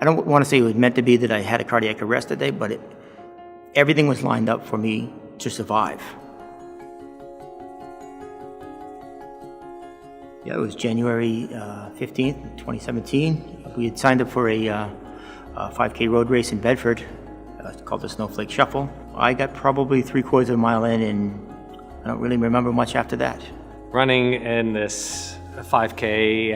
don't want to say it was meant to be that I had a cardiac arrest that day, but everything was lined up for me to survive. Yeah, it was January 15th, 2017. We had signed up for a 5K road race in Bedford called the Snowflake Shuffle. I got probably 3/4 of a mile in, and I don't really remember much after that. Running in this 5K,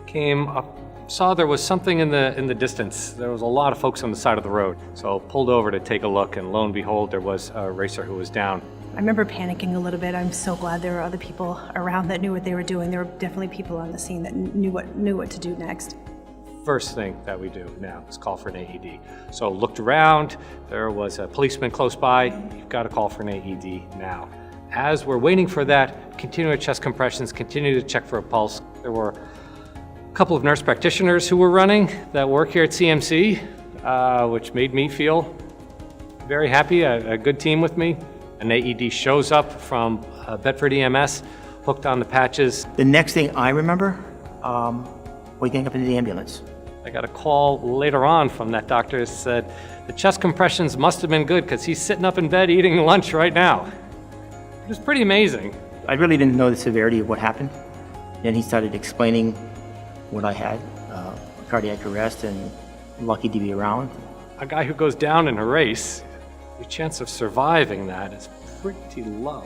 came up, saw there was something in the distance. There was a lot of folks on the side of the road, so pulled over to take a look, and lo and behold, there was a racer who was down. I remember panicking a little bit. I'm so glad there were other people around that knew what they were doing. There were definitely people on the scene that knew what to do next. First thing that we do now is call for an AED. So looked around, there was a policeman close by, you've got to call for an AED now. As we're waiting for that, continue with chest compressions, continue to check for a pulse. There were a couple of nurse practitioners who were running that work here at CMC, which made me feel very happy, a good team with me. An AED shows up from Bedford EMS, hooked on the patches. The next thing I remember, waking up in the ambulance. I got a call later on from that doctor that said, the chest compressions must have been good because he's sitting up in bed eating lunch right now. It was pretty amazing. I really didn't know the severity of what happened. Then he started explaining what I had, cardiac arrest, and lucky to be around. A guy who goes down in a race, the chance of surviving that is pretty low.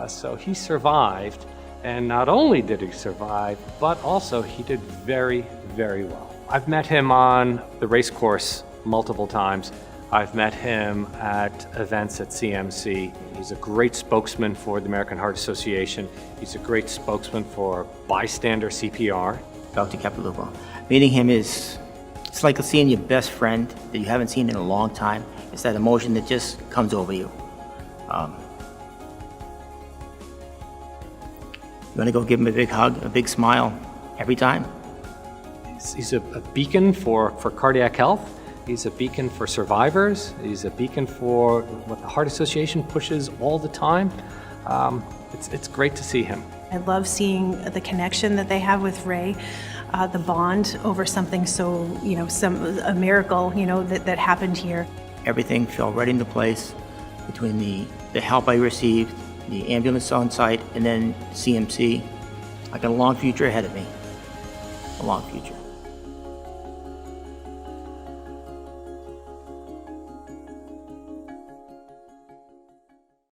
So he survived, and not only did he survive, but also he did very, very well. I've met him on the race course multiple times. I've met him at events at CMC. He's a great spokesman for the American Heart Association. He's a great spokesman for bystander CPR. Dr. Capilupo. Meeting him it's like seeing your best friend that you haven't seen in a long time. It's that emotion that just comes over you. You want to go give him a big hug, a big smile every time. He's a beacon for cardiac health. He's a beacon for survivors. He's a beacon for what the Heart Association pushes all the time. It's great to see him. I love seeing the connection that they have with Ray, the bond over something so, a miracle, that happened here. Everything fell right into place between the help I received, the ambulance on site, and then CMC. I got a long future ahead of me. A long future.